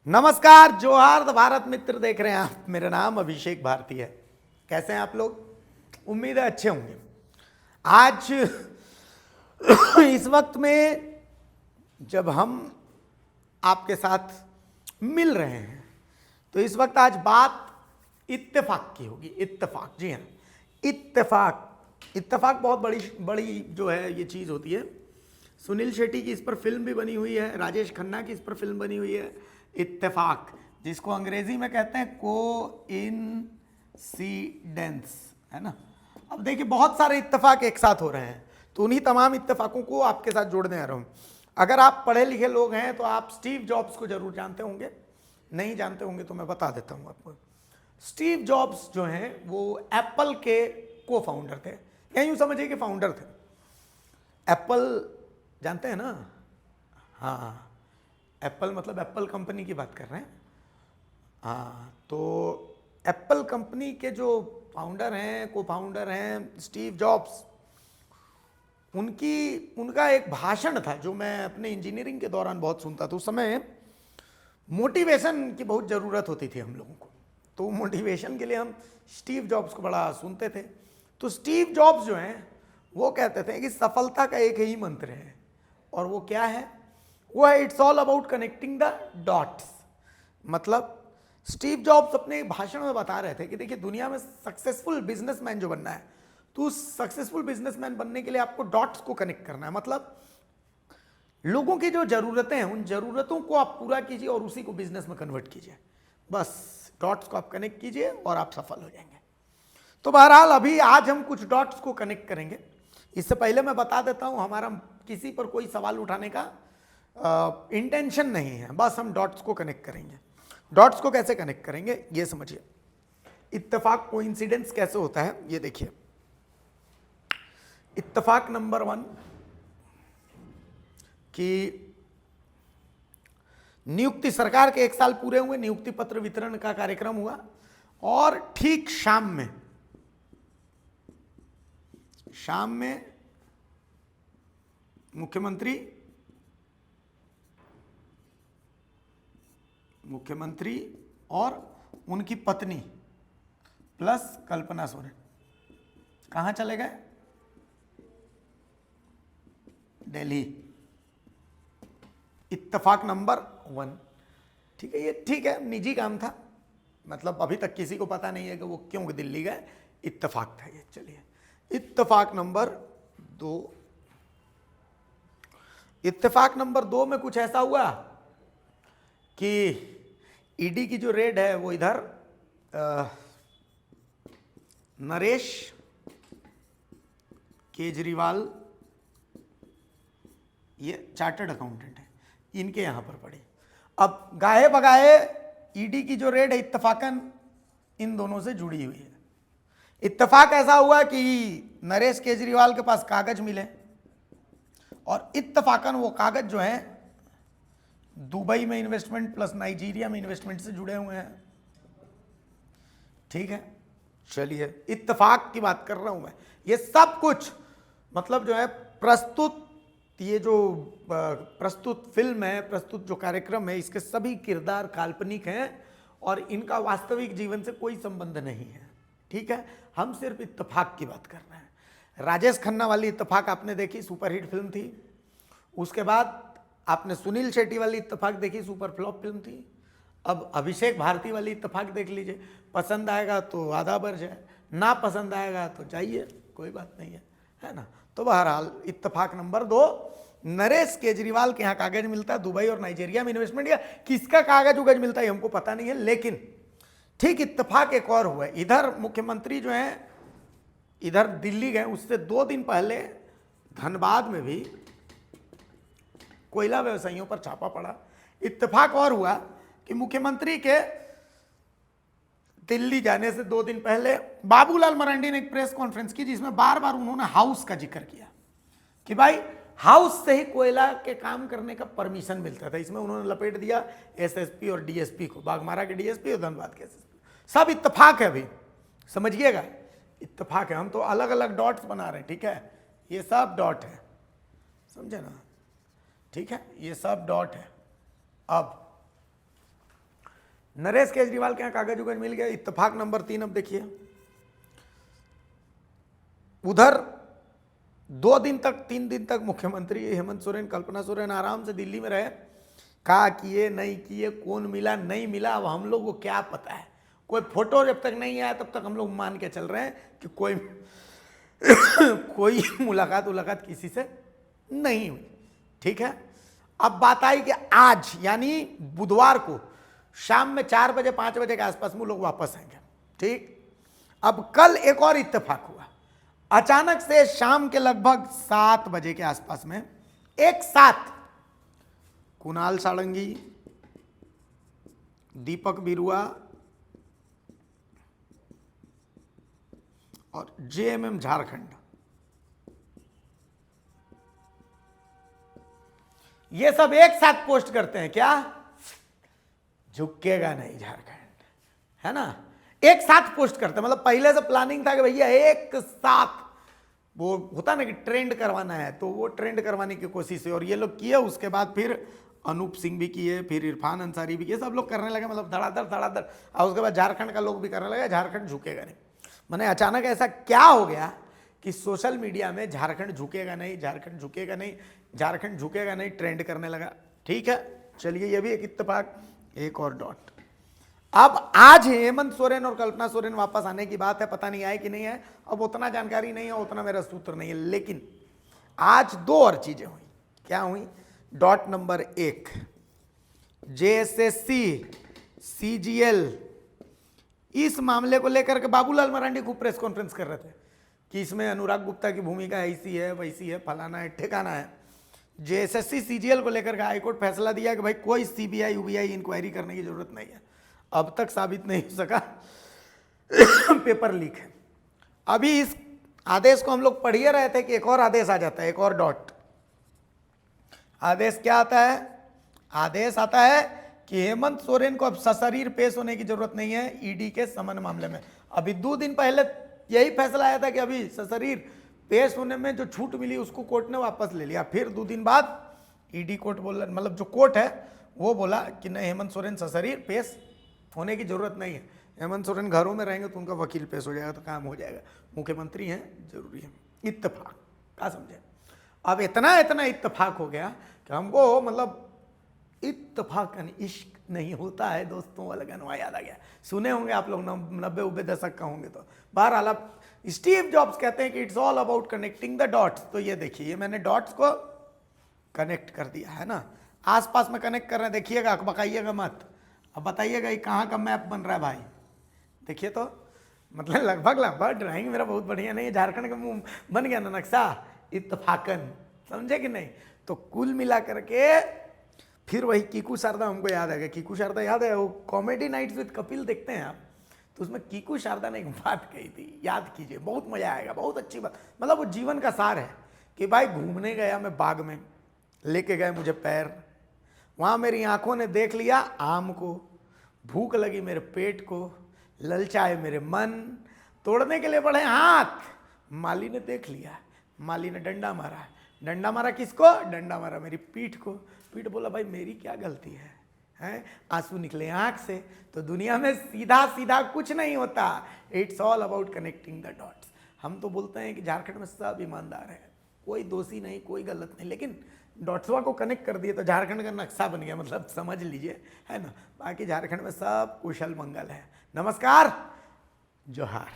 नमस्कार, जोहार भारत मित्र देख रहे हैं आप। मेरा नाम अभिषेक भारती है। कैसे हैं आप लोग? उम्मीद है अच्छे होंगे। आज इस वक्त में जब हम आपके साथ मिल रहे हैं तो इस वक्त आज बात इत्तेफाक की होगी। इत्तेफाक, जी हाँ, इत्तेफाक बहुत बड़ी बड़ी जो है ये चीज़ होती है। सुनील शेट्टी की इस पर फिल्म भी बनी हुई है, राजेश खन्ना की इस पर फिल्म बनी हुई है। इत्तेफाक, जिसको अंग्रेजी में कहते हैं कोइंसिडेंस, है ना। अब देखिए, बहुत सारे इत्तेफाक एक साथ हो रहे हैं, तो उन्हीं तमाम इत्तेफाकों को आपके साथ जोड़ने आ रहा हूँ। अगर आप पढ़े लिखे लोग हैं तो आप स्टीव जॉब्स को जरूर जानते होंगे। नहीं जानते होंगे तो मैं बता देता हूँ आपको। स्टीव जॉब्स जो हैं वो एप्पल के को फाउंडर थे, या यूँ समझिए कि फाउंडर थे। एप्पल जानते हैं ना? हाँ, एप्पल मतलब एप्पल कंपनी की बात कर रहे हैं। हाँ, तो एप्पल कंपनी के जो फाउंडर हैं, को फाउंडर हैं स्टीव जॉब्स, उनका एक भाषण था जो मैं अपने इंजीनियरिंग के दौरान बहुत सुनता था। उस समय मोटिवेशन की बहुत ज़रूरत होती थी हम लोगों को, तो मोटिवेशन के लिए हम स्टीव जॉब्स को बड़ा सुनते थे। तो स्टीव जॉब्स जो हैं वो कहते थे कि सफलता का एक ही मंत्र है, और वो क्या है? वो है it's all about connecting the dots. मतलब स्टीव जॉब्स अपने भाषण में बता रहे थे कि देखिए, दुनिया में सक्सेसफुल बिजनेसमैन जो बनना है, तो उस सक्सेसफुल बिजनेसमैन बनने के लिए आपको डॉट्स को कनेक्ट करना है। मतलब लोगों की जो ज़रूरतें हैं, उन ज़रूरतों को आप पूरा कीजिए और उसी को बिजनेस में कन्वर्ट कीजिए। बस डॉट्स को आप कनेक्ट कीजिए और आप सफल हो जाएंगे। तो बहरहाल अभी आज हम कुछ डॉट्स को कनेक्ट करेंगे। इससे पहले मैं बता देता हूं, हमारा किसी पर कोई सवाल उठाने का इंटेंशन नहीं है, बस हम डॉट्स को कनेक्ट करेंगे। डॉट्स को कैसे कनेक्ट करेंगे ये समझिए। इत्तेफाक, कोइंसिडेंस कैसे होता है ये देखिए। इत्तेफाक नंबर 1 कि नियुक्ति, सरकार के 1 साल पूरे हुए, नियुक्ति पत्र वितरण का कार्यक्रम हुआ, और ठीक शाम में मुख्यमंत्री और उनकी पत्नी प्लस कल्पना सोरेन कहां चले गए? दिल्ली। इत्तेफाक नंबर 1, ठीक है। ये ठीक है, निजी काम था, मतलब अभी तक किसी को पता नहीं है कि वो क्यों दिल्ली गए। इत्तेफाक था ये। चलिए, इत्तेफाक नंबर 2। इत्तेफाक नंबर 2 में कुछ ऐसा हुआ कि ईडी की जो रेड है वो इधर नरेश केजरीवाल, ये चार्टर्ड अकाउंटेंट है, इनके यहां पर पड़ी। अब गाहे बगाहे ईडी की जो रेड है इत्तेफाकन इन दोनों से जुड़ी हुई है। इत्तेफाक ऐसा हुआ कि नरेश केजरीवाल के पास कागज मिले, और इत्तेफाकन वो कागज जो है दुबई में इन्वेस्टमेंट प्लस नाइजीरिया में इन्वेस्टमेंट से जुड़े हुए हैं। ठीक है, चलिए, इत्तेफाक की बात कर रहा हूं मैं। ये सब कुछ मतलब जो है प्रस्तुत, ये जो प्रस्तुत फिल्म है, प्रस्तुत जो कार्यक्रम है, इसके सभी किरदार काल्पनिक हैं और इनका वास्तविक जीवन से कोई संबंध नहीं है। ठीक है, हम सिर्फ इत्तेफाक की बात कर रहे हैं। राजेश खन्ना वाली इत्तेफाक आपने देखी, सुपरहिट फिल्म थी। उसके बाद आपने सुनील शेट्टी वाली इत्तेफाक देखी, सुपर फ्लॉप फिल्म थी। अब अभिषेक भारती वाली इत्तेफाक देख लीजिए। पसंद आएगा तो आधा बढ़ जाए, ना पसंद आएगा तो जाइए, कोई बात नहीं है ना। तो बहरहाल इत्तेफाक नंबर 2, नरेश केजरीवाल के यहाँ कागज मिलता है, दुबई और नाइजीरिया में इन्वेस्टमेंट, या किसका कागज उगज मिलता है हमको पता नहीं है। लेकिन ठीक इत्तेफाक एक और हुआ। इधर मुख्यमंत्री जो है इधर दिल्ली गए, उससे 2 दिन पहले धनबाद में भी कोयला व्यवसायियों पर छापा पड़ा। इत्तेफाक और हुआ कि मुख्यमंत्री के दिल्ली जाने से 2 दिन पहले बाबूलाल मरांडी ने एक प्रेस कॉन्फ्रेंस की, जिसमें बार बार उन्होंने हाउस का जिक्र किया कि भाई हाउस से ही कोयला के काम करने का परमिशन मिलता था। इसमें उन्होंने लपेट दिया एसएसपी और डीएसपी को, बागमारा के डीएसपी और धनबाद के एसएसपी। सब इत्तेफाक है, अभी समझिएगा, इत्तेफाक है। हम तो अलग अलग डॉट्स बना रहे हैं, ठीक है, ये सब डॉट है, समझे ना? ठीक है, ये सब डॉट है। अब नरेश केजरीवाल के यहाँ कागज उगज मिल गया। इत्तेफाक नंबर 3 अब देखिए, उधर 3 दिन तक मुख्यमंत्री हेमंत सोरेन, कल्पना सोरेन आराम से दिल्ली में रहे, कहा किए नहीं किए, कौन मिला नहीं मिला, अब हम लोग को क्या पता है। कोई फोटो जब तक नहीं आया तब तक हम लोग मान के चल रहे हैं कि कोई मुलाकात किसी से नहीं हुई। ठीक है, अब बात आई कि आज यानी बुधवार को शाम में 4 बजे 5 बजे के आसपास में लोग वापस आएंगे। ठीक, अब कल एक और इत्तेफाक हुआ। अचानक से शाम के लगभग 7 बजे के आसपास में एक साथ कुणाल सारंगी, दीपक बिरुआ और जेएमएम झारखंड, ये सब एक साथ पोस्ट करते हैं, क्या झुकेगा नहीं झारखंड, है ना। एक साथ पोस्ट करते हैं, मतलब पहले से प्लानिंग था कि भैया एक साथ, वो होता ना कि ट्रेंड करवाना है, तो वो ट्रेंड करवाने की कोशिश है और ये लोग किए। उसके बाद फिर अनूप सिंह भी किए, फिर इरफान अंसारी भी किए, सब लोग करने लगे, मतलब धड़ाधड़। और उसके बाद झारखंड का लोग भी करने लगे, झारखंड झुकेगा नहीं। मैंने अचानक ऐसा क्या हो गया कि सोशल मीडिया में झारखंड झुकेगा नहीं, झारखंड झुकेगा नहीं, झारखंड झुकेगा नहीं ट्रेंड करने लगा। ठीक है, चलिए ये भी एक इत्तेफाक। एक और डॉट, अब आज हेमंत सोरेन और कल्पना सोरेन वापस आने की बात है, पता नहीं आए कि नहीं है, अब उतना जानकारी नहीं है, उतना मेरा सूत्र नहीं है। लेकिन आज 2 और चीजें हुई। क्या हुई? डॉट नंबर 1, जेएसएससी सीजीएल इस मामले को लेकर के बाबूलाल मरांडी खूब प्रेस कॉन्फ्रेंस कर रहे थे कि इसमें अनुराग गुप्ता की भूमिका ऐसी है, वैसी है, फलाना है, ठिकाना है। जेएसएससी सीजीएल को लेकर के हाईकोर्ट फैसला दिया कि भाई कोई सीबीआई यूबीआई इंक्वायरी करने की जरूरत नहीं है। अब तक साबित नहीं हो सका, पेपर लीक है। अभी इस आदेश को हम लोग पढ़िए रहे थे कि एक और आदेश आ जाता है, एक और डॉट। आदेश क्या आता है? आदेश आता है कि हेमंत सोरेन को अब सशरीर पेश होने की जरूरत नहीं है ईडी के समन मामले में। अभी 2 दिन पहले यही फैसला आया था कि अभी सशरीर पेश होने में जो छूट मिली उसको कोर्ट ने वापस ले लिया। फिर 2 दिन बाद ईडी कोर्ट बोला, मतलब जो कोर्ट है वो बोला कि नहीं, हेमंत सोरेन सशरीर पेश होने की जरूरत नहीं है। हेमंत सोरेन घरों में रहेंगे तो उनका वकील पेश हो जाएगा, तो काम हो जाएगा। मुख्यमंत्री हैं, जरूरी है। इत्तेफाक क्या समझे? अब इतना इत्तेफाक हो गया कि हमको, मतलब इत्तेफाक इश्क नहीं होता है दोस्तों वाला गाना याद आ गया। सुने होंगे आप लोग, 90-90 दशक का होंगे तो। बहरहाल अब स्टीव जॉब्स कहते हैं कि it's all about connecting the dots. तो ये देखिए, ये मैंने डॉट्स को कनेक्ट कर दिया है ना, आसपास में कनेक्ट कर रहे हैं। देखिएगा, बकाइएगा मत। अब बताइएगा ये कहाँ का मैप बन रहा है भाई? देखिए तो, मतलब लगभग ड्राइंग मेरा बहुत बढ़िया नहीं है। झारखंड का मुंह बन गया ना नक्शा, इत्तेफाकन, समझे कि नहीं? तो कुल मिला करके फिर वही कीकू शारदा हमको याद आ गया। कीकू शारदा याद है, वो कॉमेडी नाइट्स विद कपिल देखते हैं आप, तो उसमें कीकू शारदा ने एक बात कही थी, याद कीजिए, बहुत मजा आएगा, बहुत अच्छी बात। मतलब वो जीवन का सार है कि भाई घूमने गया मैं बाग में, लेके गए मुझे पैर, वहाँ मेरी आंखों ने देख लिया आम को, भूख लगी मेरे पेट को, ललचाए मेरे मन, तोड़ने के लिए बढ़े हाथ, माली ने देख लिया, माली ने डंडा मारा। डंडा मारा किसको? डंडा मारा मेरी पीठ को। पीठ बोला भाई मेरी क्या गलती है, हैं? आंसू निकले आंख से। तो दुनिया में सीधा सीधा कुछ नहीं होता, it's all about connecting the dots. हम तो बोलते हैं कि झारखंड में सब ईमानदार है, कोई दोषी नहीं, कोई गलत नहीं, लेकिन डॉट्सवा को कनेक्ट कर दिए तो झारखंड का नक्शा बन गया, मतलब समझ लीजिए, है ना। बाकी झारखंड में सब कुशल मंगल है। नमस्कार, जोहार।